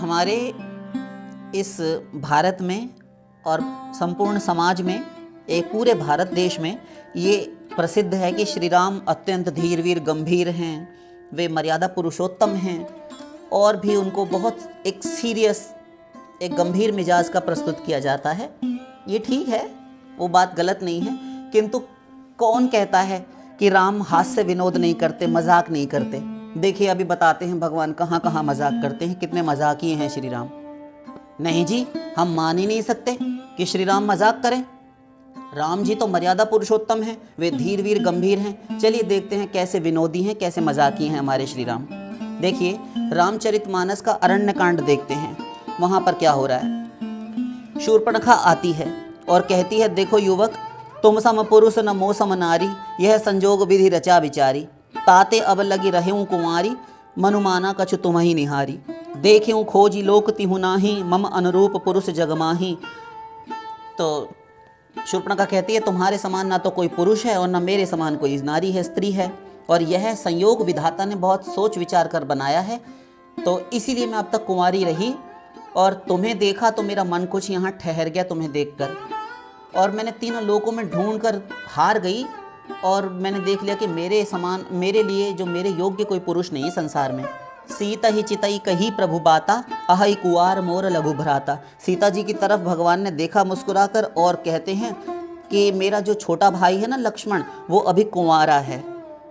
हमारे इस भारत में और संपूर्ण समाज में, एक पूरे भारत देश में ये प्रसिद्ध है कि श्री राम अत्यंत धीर वीर गंभीर हैं, वे मर्यादा पुरुषोत्तम हैं और भी उनको बहुत एक सीरियस, एक गंभीर मिजाज का प्रस्तुत किया जाता है। ये ठीक है, वो बात गलत नहीं है, किंतु कौन कहता है कि राम हास्य विनोद नहीं करते, मजाक नहीं करते। देखिए अभी बताते हैं भगवान कहाँ कहाँ मजाक करते हैं, कितने मजाकिये हैं श्री राम। नहीं जी, हम मान ही नहीं सकते कि श्री राम मजाक करें। राम जी तो मर्यादा पुरुषोत्तम हैं, वे धीर वीर गंभीर हैं। चलिए देखते हैं कैसे विनोदी हैं, कैसे मजाकी हैं हमारे श्री राम। देखिए रामचरितमानस का अरण्य कांड देखते हैं, वहाँ पर क्या हो रहा है। शूर्पणखा आती है और कहती है, देखो युवक, तुम सम पुरुष न मो सम नारी, यह संजोग विधि रचा विचारी। ताते अब लगी रहूं कुंवारी, मनुमाना कछु तुम ही निहारी। देखूं खोजी लोक तिहु नाही, मम अनुरूप पुरुष जगमाही। तो शूर्पणखा कहती है, तुम्हारे समान ना तो कोई पुरुष है और ना मेरे समान कोई नारी है, स्त्री है, और यह संयोग विधाता ने बहुत सोच विचार कर बनाया है, तो इसीलिए मैं अब तक कुंवारी रही और तुम्हें देखा तो मेरा मन कुछ यहाँ ठहर गया तुम्हें देखकर, और मैंने तीनों लोकों में ढूंढ कर हार गई और मैंने देख लिया कि मेरे समान, मेरे लिए जो मेरे योग्य कोई पुरुष नहीं है संसार में। सीता ही चितई कही प्रभु बाता, अहई कुआर मोर लघु भ्राता। सीता जी की तरफ भगवान ने देखा मुस्कुराकर और कहते हैं कि मेरा जो छोटा भाई है ना लक्ष्मण, वो अभी कुंवारा है,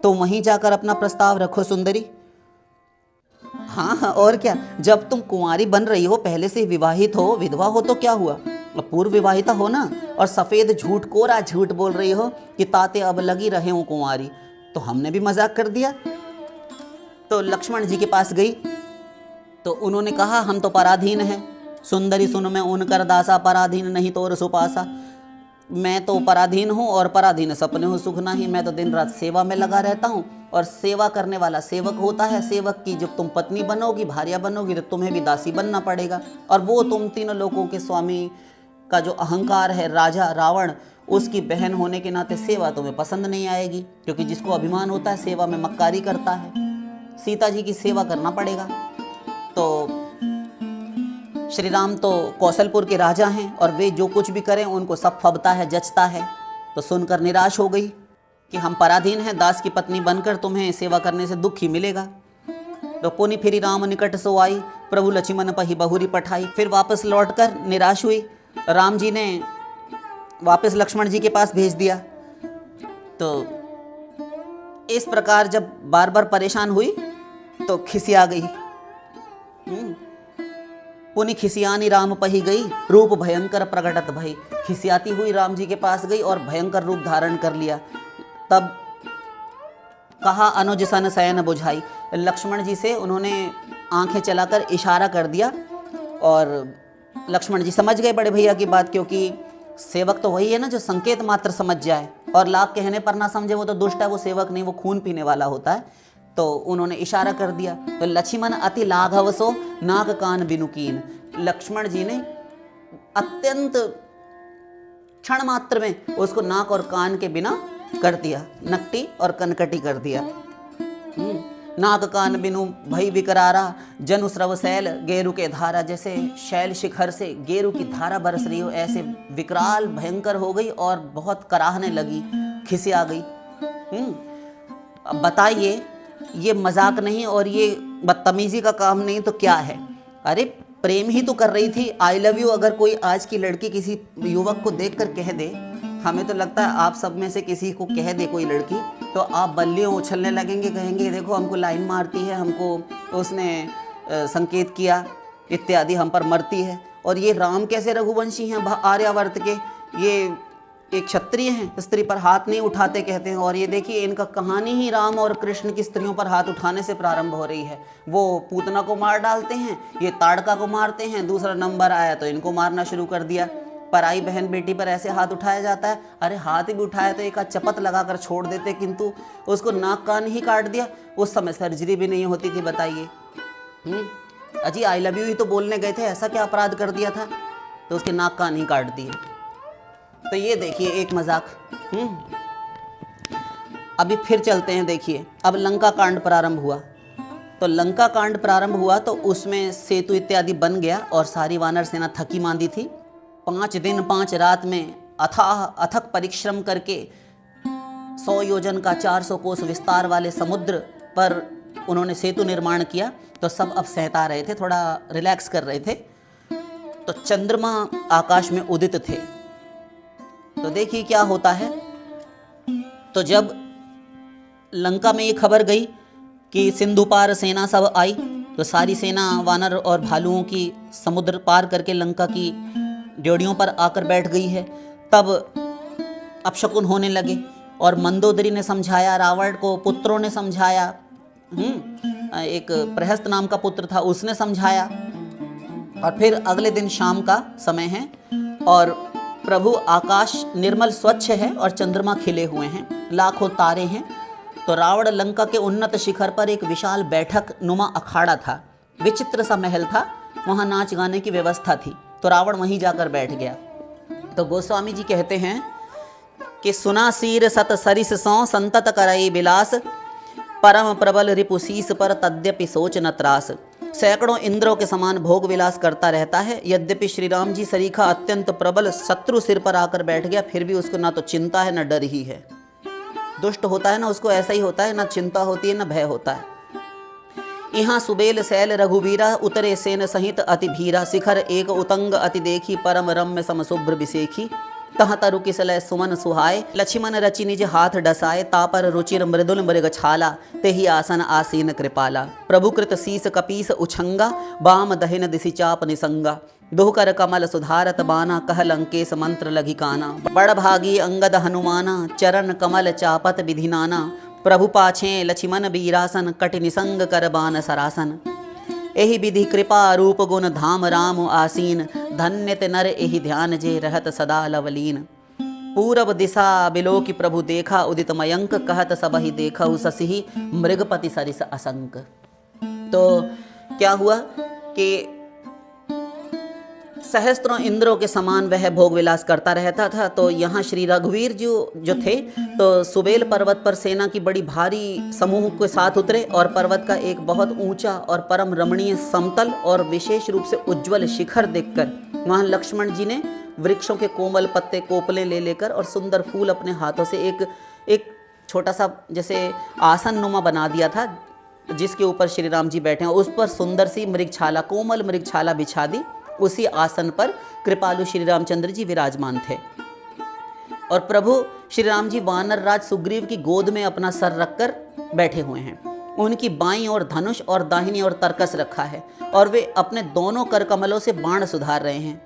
तो वहीं जाकर अपना प्रस्ताव रखो सुंदरी। हाँ और क्या, जब तुम कुंवारी बन रही हो, पहले से विवाहित हो, विधवा हो तो क्या हुआ, पूर्व विवाहिता हो ना, और सफ़ेद झूठ, कोरा झूठ बोल रही हो कि ताते अब लगी रहे हूँ कुंवारी। तो हमने भी मजाक कर दिया। तो लक्ष्मण जी के पास गई तो उन्होंने कहा, हम तो पराधीन हैं। सुंदरी सुन मैं उनकर दासा, पराधीन नहीं तो और सुपासा। मैं तो पराधीन हूँ और पराधीन सपने हो सुख नहीं। मैं तो दिन रात सेवा में लगा रहता हूँ और सेवा करने वाला सेवक होता है। सेवक की जब तुम पत्नी बनोगी, भार्या बनोगी, तो तुम्हें भी दासी बनना पड़ेगा। और वो तुम तीनों लोगों के स्वामी का जो अहंकार है, राजा रावण, उसकी बहन होने के नाते सेवा तुम्हें पसंद नहीं आएगी, क्योंकि जिसको अभिमान होता है सेवा में मक्कारी करता है। सीता जी की सेवा करना पड़ेगा। तो श्री राम तो कौशलपुर के राजा हैं और वे जो कुछ भी करें उनको सब फबता है, जचता है। तो सुनकर निराश हो गई कि हम पराधीन हैं, दास की पत्नी बनकर तुम्हें सेवा करने से दुख ही मिलेगा। तो पुनि फिरी राम निकट सो आई, प्रभु लक्ष्मण पही बहुरी पठाई। फिर वापस लौटकर निराश हुई, राम जी ने वापस लक्ष्मण जी के पास भेज दिया। तो इस प्रकार जब बार बार परेशान हुई तो खिसिया गई। पुनि खिसियानी राम पही गई, रूप भयंकर प्रगटत भई। खिसियाती हुई राम जी के पास गई और भयंकर रूप धारण कर लिया। तब कहा, अनुज सन शयन बुझाई। लक्ष्मण जी से उन्होंने आंखें चलाकर इशारा कर दिया और लक्ष्मण जी समझ गए बड़े भैया की बात, क्योंकि सेवक तो वही है ना जो संकेत मात्र समझ जाए, और लाख कहने पर ना समझे वो तो दुष्ट है, वो सेवक नहीं, वो खून पीने वाला होता है। तो उन्होंने इशारा कर दिया। तो लक्ष्मण अति लाघवसो नाक कान बिनुकीन। लक्ष्मण जी ने अत्यंत क्षण मात्र में उसको नाक और कान के बिना कर दिया, नकटी और कनकटी कर दिया। नाक कान बिनु भई विकरारा, जनु स्रव शैल गेरु के धारा। जैसे शैल शिखर से गेरु की धारा बरस रही हो, ऐसे विकराल भयंकर हो गई और बहुत कराहने लगी, खिसिया गई। अब बताइए, ये मजाक नहीं और ये बदतमीजी का काम नहीं तो क्या है? अरे प्रेम ही तो कर रही थी। आई लव यू अगर कोई आज की लड़की किसी युवक को देखकर कह दे, हमें तो लगता है आप सब में से किसी को कह दे कोई लड़की, तो आप बल्लियों उछलने लगेंगे, कहेंगे देखो हमको लाइन मारती है, हमको उसने संकेत किया इत्यादि, हम पर मरती है। और ये राम कैसे रघुवंशी हैं, आर्यावर्त के, ये एक क्षत्रिय हैं, स्त्री पर हाथ नहीं उठाते कहते हैं। और ये देखिए इनका कहानी ही राम और कृष्ण की स्त्रियों पर हाथ उठाने से प्रारंभ हो रही है। वो पूतना को मार डालते हैं, ये ताड़का को मारते हैं, दूसरा नंबर आया तो इनको मारना शुरू कर दिया। पराई बहन बेटी पर ऐसे हाथ उठाया जाता है। अरे हाथ भी उठाया तो एक चपत लगाकर छोड़ देते, किंतु उसको नाक कान ही काट दिया। उस समय सर्जरी भी नहीं होती थी, बताइए। अजी आई लव यू ही तो बोलने गए थे, ऐसा क्या अपराध कर दिया था? तो उसके नाक कान ही काट दिए। तो ये देखिए एक मजाक। अभी फिर चलते हैं, देखिए अब लंका कांड प्रारंभ हुआ। तो लंका कांड प्रारंभ हुआ तो उसमें सेतु इत्यादि बन गया और सारी वानर सेना थकी मांदी थी। 5 दिन 5 रात में अथक परिश्रम करके 100 योजन का 400 कोस विस्तार वाले समुद्र पर उन्होंने सेतु निर्माण किया। तो सब अब सहता रहे थे, थोड़ा रिलैक्स कर रहे थे। तो चंद्रमा आकाश में उदित थे। तो देखिए क्या होता है। तो जब लंका में ये खबर गई कि सिंधु पार सेना सब आई, तो सारी सेना वानर और भालुओं की समुद्र पार करके लंका की ड्योढ़ियों पर आकर बैठ गई है। तब अपशकुन होने लगे और मंदोदरी ने समझाया, रावण को पुत्रों ने समझाया, एक प्रहस्त नाम का पुत्र था उसने समझाया। और फिर अगले दिन शाम का समय है और प्रभु आकाश निर्मल स्वच्छ है और चंद्रमा खिले हुए हैं, लाखों तारे हैं। तो रावण लंका के उन्नत शिखर पर एक विशाल बैठक नुमा अखाड़ा था, विचित्र सा महल था, वहाँ नाच गाने की व्यवस्था थी। तो रावण वहीं जाकर बैठ गया। तो गोस्वामी जी कहते हैं कि सुना सीर सत सरिस सौ संतत करई बिलास, परम प्रबल रिपुशीस पर तद्यपि सोच न त्रास। सैकड़ों इंद्रों के समान भोग विलास करता रहता है, यद्यपि श्री राम जी सरीखा अत्यंत प्रबल शत्रु सिर पर आकर बैठ गया, फिर भी उसको ना तो चिंता है न डर ही है। दुष्ट होता है ना, उसको ऐसा ही होता है, ना चिंता होती है ना भय होता है। यहाँ सुबेल शैल रघुवीरा, उतरे सेन सहित अति भीरा, शिखर एक उतंग अति देखी, परम रम्य समशुभ्र विसेखी। तह तरु किसलय सुमन सुहाय, लक्ष्मण रचि निज हाथ डसाए, तापर रुचिर मृदुल मृग छाला, तेहि आसन आसीन कृपाला। प्रभुकृत शीस कपीस उछंगा, बाम दहिन दिशि चाप निसंगा। दुहकर कमल सुधारत बाना, कह लंकेश मंत्र लघि काना। बड़ भागी अंगद हनुमाना, चरण कमल चापत विधि नाना। प्रभु पाछे लक्ष्मण बीरासन, कटि निसंग कर बान सरासन। एहि विधि कृपा रूप गुण धाम राम आसीन, धन्य ते नर एहि ध्यान जे रहत सदा लवलीन। पूरब दिशा बिलोकि प्रभु देखा, उदित मयंक कहत सबहि देखहु, ससिहि मृगपति सरिस असंक। तो क्या हुआ कि सहस्त्रों इंद्रों के समान वह भोग विलास करता रहता था। तो यहाँ श्री रघुवीर जो थे तो सुबेल पर्वत पर सेना की बड़ी भारी समूह के साथ उतरे और पर्वत का एक बहुत ऊंचा और परम रमणीय समतल और विशेष रूप से उज्जवल शिखर देखकर वहाँ लक्ष्मण जी ने वृक्षों के कोमल पत्ते कोपले ले लेकर और सुंदर फूल अपने हाथों से एक छोटा सा जैसे आसन नुमा बना दिया था, जिसके ऊपर श्री राम जी बैठे हैं। उस पर सुंदर सी मृगछाला, कोमल मृगछाला बिछा दी। उसी आसन पर कृपालु श्री रामचंद्र जी विराजमान थे और प्रभु श्री राम जी वानर राज सुग्रीव की गोद में अपना सर रखकर बैठे हुए हैं। उनकी बाईं ओर धनुष और दाहिनी ओर तरकस रखा है और वे अपने दोनों कर कमलों से बाण सुधार रहे हैं।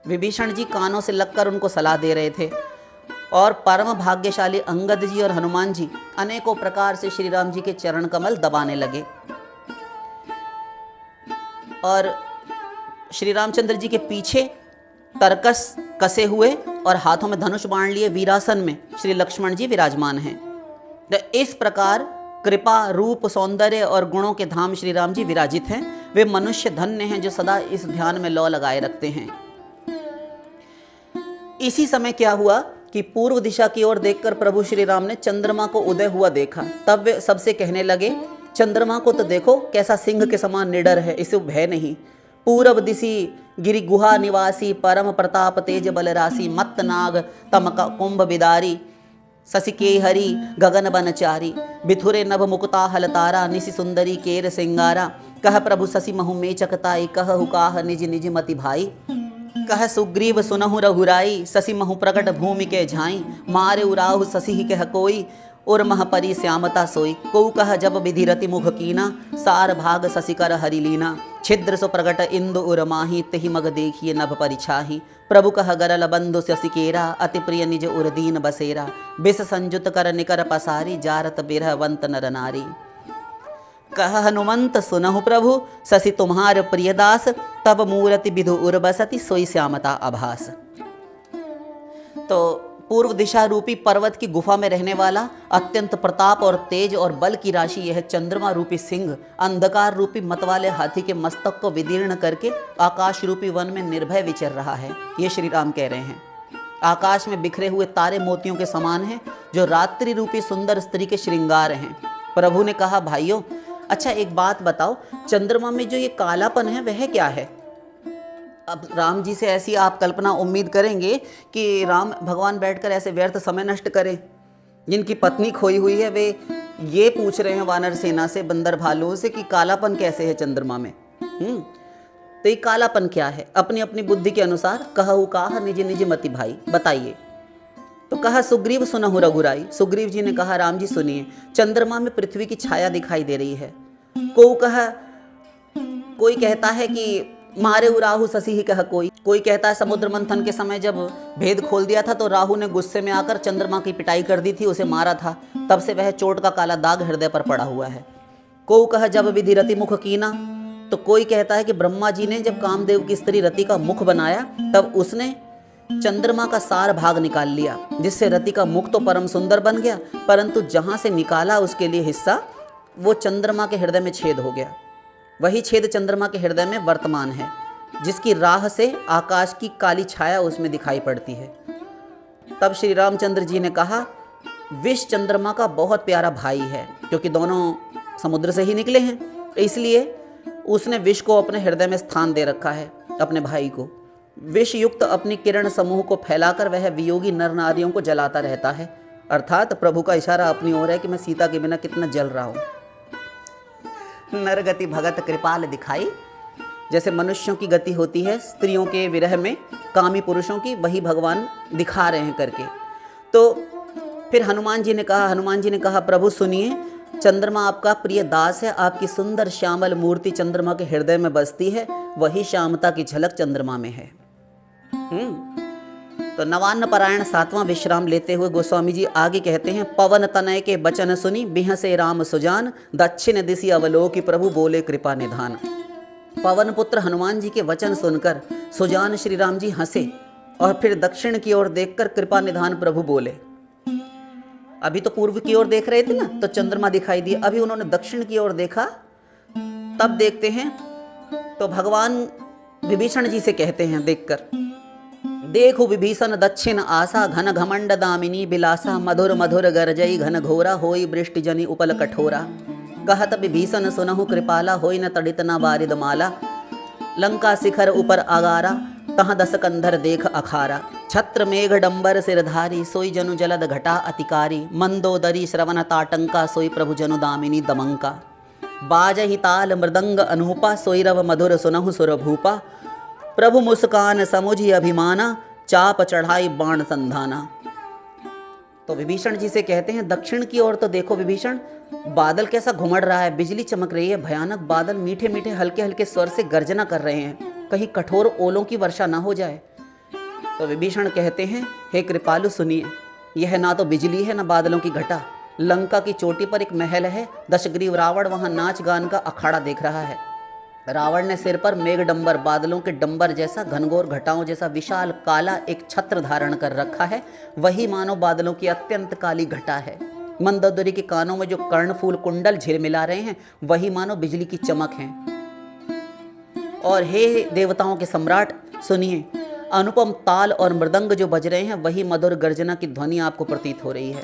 विभीषण जी कानों से लगकर उनको सलाह दे रहे थे और परम भाग्यशाली अंगद जी और हनुमान जी अनेकों प्रकार से श्री राम जी के चरण कमल दबाने लगे। और श्री रामचंद्र जी के पीछे तरकस कसे हुए और हाथों में धनुष बाण लिए वीरासन में श्री लक्ष्मण जी विराजमान हैं। तो इस प्रकार कृपा रूप सौंदर्य और गुणों के धाम श्री राम जी विराजित हैं। वे मनुष्य धन्य हैं जो सदा इस ध्यान में लौ लगाए रखते हैं। इसी समय क्या हुआ कि पूर्व दिशा की ओर देखकर प्रभु श्री राम ने चंद्रमा को उदय हुआ देखा। तब वे सबसे कहने लगे, चंद्रमा को तो देखो कैसा सिंह के समान निडर है, इसे भय नहीं। पूरब दिशि गिरि गुहा निवासी, परम प्रताप तेज बल राशि। मत्त नाग तम कुंभ बिदारी, ससिके हरि गगन बनचारी। बिथुरे नभ मुकुता हलतारा, निशि सुंदरी केर सिंगारा। कह प्रभु शशि महु मेचकताई, कह हुकाह निज निज मति भाई। कह सुग्रीव सुनहु रघुराई, शशि महु प्रकट भूमि के झाई। मारे उराहु शशि कह कोई, उर मह परी श्यामता सोई। को कह जब विधि रति मुख कीना, सार भाग शशिकर हरिलीना। छिद्र सो प्रगट इंदु उर माही, तहि मग देखिए नभ परिछाही। प्रभु कह गरल बंधु शशिकेरा, अति प्रिय निज उर दीन बसेरा। बिस संजुत कर निकर पसारी, जारत बिरहवंत नर नारी। कह हनुमंत सुनहु प्रभु, शशि तुम्हार प्रियदास। तब मूरति विधु उर बसति, सोई श्यामता आभास। तो पूर्व दिशा रूपी पर्वत की गुफा में रहने वाला अत्यंत प्रताप और तेज और बल की राशि यह चंद्रमा रूपी सिंह अंधकार रूपी मतवाले हाथी के मस्तक को विदीर्ण करके आकाश रूपी वन में निर्भय विचर रहा है। ये श्री राम कह रहे हैं। आकाश में बिखरे हुए तारे मोतियों के समान हैं, जो रात्रि रूपी सुंदर स्त्री के श्रृंगार हैं। प्रभु ने कहा, भाइयों अच्छा एक बात बताओ, चंद्रमा में जो ये कालापन है वह क्या है? अब राम जी से ऐसी आप कल्पना उम्मीद करेंगे कि राम भगवान बैठकर ऐसे व्यर्थ समय नष्ट करें? जिनकी पत्नी खोई हुई है वे ये पूछ रहे हैं वानर सेना से, बंदर भालुओं से कि कालापन कैसे है चंद्रमा में। तो ये कालापन क्या है? अपनी अपनी बुद्धि के अनुसार कहु काह निज निज मति भाई, बताइए। तो कहा सुग्रीव सुनहु रघुराई। सुग्रीव जी ने कहा राम जी सुनिए, चंद्रमा में पृथ्वी की छाया दिखाई दे रही है। कोई कहता है कि मारे राहु शशि ही कह कोई कहता है समुद्र मंथन के समय जब भेद खोल दिया था तो राहु ने गुस्से में आकर चंद्रमा की पिटाई कर दी थी, उसे मारा था, तब से वह चोट का काला दाग हृदय पर पड़ा हुआ है। को कह जब विधि रति मुख कीना। तो कोई कहता है कि ब्रह्मा जी ने जब कामदेव की स्त्री रति का मुख बनाया तब उसने चंद्रमा का सार भाग निकाल लिया, जिससे रति का मुख तो परम सुंदर बन गया, परंतु जहां से निकाला उसके लिए हिस्सा वो चंद्रमा के हृदय में छेद हो गया। वही छेद चंद्रमा के हृदय में वर्तमान है, जिसकी राह से आकाश की काली छाया उसमें दिखाई पड़ती है। तब श्री रामचंद्र जी ने कहा विष चंद्रमा का बहुत प्यारा भाई है, क्योंकि दोनों समुद्र से ही निकले हैं, इसलिए उसने विष को अपने हृदय में स्थान दे रखा है, अपने भाई को। विष युक्त अपनी किरण समूह को फैलाकर वह वियोगी नर नारियों को जलाता रहता है। अर्थात प्रभु का इशारा अपनी ओर है कि मैं सीता के बिना कितना जल रहा हूँ। नरगति भगत कृपाल दिखाई, जैसे मनुष्यों की गति होती है स्त्रियों के विरह में कामी पुरुषों की, वही भगवान दिखा रहे हैं करके। तो फिर हनुमान जी ने कहा प्रभु सुनिए, चंद्रमा आपका प्रिय दास है, आपकी सुंदर श्यामल मूर्ति चंद्रमा के हृदय में बसती है, वही श्यामता की झलक चंद्रमा में है। तो नवान्न पारायण 7वां विश्राम लेते हुए गोस्वामी जी आगे कहते हैं, पवन तनय के बचन सुनी बिहसे राम सुजान, दक्षिण दिशि अवलोकि प्रभु बोले कृपा निधान। पवन पुत्र हनुमान जी के वचन सुनकर सुजान श्री राम जी हंसे और फिर दक्षिण की ओर देखकर कृपा निधान प्रभु बोले। अभी तो पूर्व की ओर देख रहे थे ना, तो चंद्रमा दिखाई दिया, अभी उन्होंने दक्षिण की ओर देखा। तब देखते हैं तो भगवान विभीषण जी से कहते हैं देखकर, देखो विभीषण दक्षिण आशा, घन घमंड दामिनी बिलासा, मधुर मधुर गरजई घन घोरा, होई वृष्टि जनि उपल कठोरा। कहत विभीषण सुनहु कृपाला, होई न तड़ित न बारिद माला, लंका शिखर ऊपर आगारा, तहाँ दस कंधर देख अखारा। छत्र मेघ डंबर सिरधारी, सोई जनु जलद घटा अतिकारी, मंदोदरी श्रवण ताटंका, सोई प्रभु जनु दामिनी दमंका। बाजहि ताल मृदंग अनूपा, सोई रव मधुर सुनहु सुर भूपा, प्रभु मुस्कान समुझि अभिमाना, चाप चढ़ाई बाण संधाना। तो विभीषण जी से कहते हैं दक्षिण की ओर तो देखो विभीषण, बादल कैसा घुमड़ रहा है, बिजली चमक रही है, भयानक बादल मीठे मीठे हल्के हल्के स्वर से गर्जना कर रहे हैं, कहीं कठोर ओलों की वर्षा ना हो जाए। तो विभीषण कहते हैं हे कृपालु सुनिए, यह ना तो बिजली है ना बादलों की घटा, लंका की चोटी पर एक महल है, दशग्रीव रावण वहां नाच गान का अखाड़ा देख रहा है। रावण ने सिर पर मेघ डंबर, बादलों के डंबर जैसा घनघोर घटाओं जैसा विशाल काला एक छत्र धारण कर रखा है, वही मानो बादलों की अत्यंत काली घटा है। मंदोदरी के कानों में जो कर्णफूल कुंडल झिलमिला रहे हैं वही मानो बिजली की चमक है। और हे देवताओं के सम्राट सुनिए, अनुपम ताल और मृदंग जो बज रहे हैं वही मधुर गर्जना की ध्वनि आपको प्रतीत हो रही है।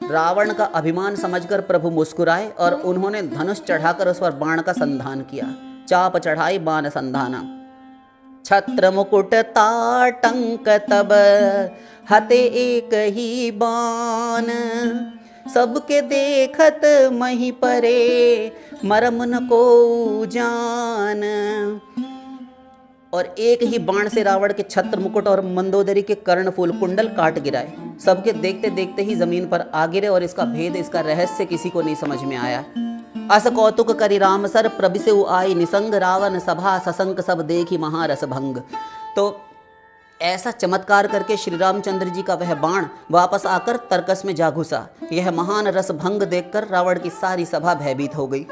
रावण का अभिमान समझकर प्रभु मुस्कुराए और उन्होंने धनुष चढ़ाकर उस पर बाण का संधान किया, चाप चढ़ाई बाण संधाना। छत्र मुकुट ताटंक तब हते एक ही बाण, सबके देखत मही परे मरम न को जान। और एक ही बाण से रावण के छत्र मुकुट और मंदोदरी के कर्णफूल कुंडल काट गिराए, सबके देखते देखते ही जमीन पर आ गिरे और इसका भेद, इसका रहस्य किसी को नहीं समझ में आया। अस कौतुक करि राम सर, प्रभिसे आई निसंग, रावण सभा ससंक सब देखी महारस भंग। तो ऐसा चमत्कार करके श्री रामचंद्र जी का वह बाण वापस आकर तर्कस में जा घुसा। यह महान रस भंग देखकर रावण की सारी सभा भयभीत हो गई।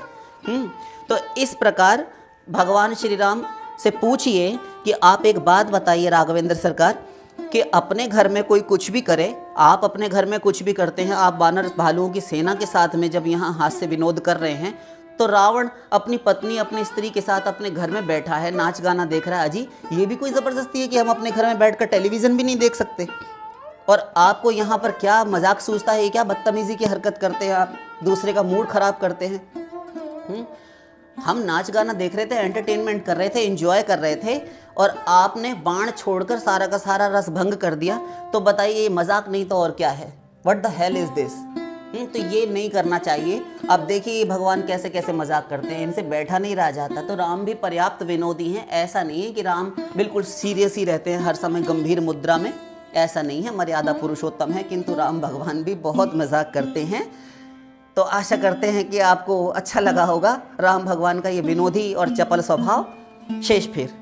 तो इस प्रकार भगवान श्री राम से पूछिए कि आप एक बात बताइए राघवेंद्र सरकार, कि अपने घर में कोई कुछ भी करे, आप अपने घर में कुछ भी करते हैं, आप वानर भालुओं की सेना के साथ में जब यहाँ हास्य विनोद कर रहे हैं, तो रावण अपनी पत्नी अपनी स्त्री के साथ अपने घर में बैठा है, नाच गाना देख रहा है। अजी ये भी कोई ज़बरदस्ती है कि हम अपने घर में बैठकर टेलीविज़न भी नहीं देख सकते? और आपको यहाँ पर क्या मजाक सूझता है, क्या बदतमीज़ी की हरकत करते हैं आप, दूसरे का मूड खराब करते हैं। हम नाच गाना देख रहे थे, एंटरटेनमेंट कर रहे थे, एंजॉय कर रहे थे, और आपने बाण छोड़कर सारा का सारा रस भंग कर दिया। तो बताइए, ये मजाक नहीं तो और क्या है? What the hell is this? तो ये नहीं करना चाहिए। अब देखिए भगवान कैसे कैसे मजाक करते हैं, इनसे बैठा नहीं रहा जाता। तो राम भी पर्याप्त विनोदी हैं। ऐसा नहीं है कि राम बिल्कुल सीरियस ही रहते हैं हर समय गंभीर मुद्रा में, ऐसा नहीं है। मर्यादा पुरुषोत्तम है, किंतु राम भगवान भी बहुत मजाक करते हैं। तो आशा करते हैं कि आपको अच्छा लगा होगा राम भगवान का ये विनोदी और चपल स्वभाव। शेष फिर।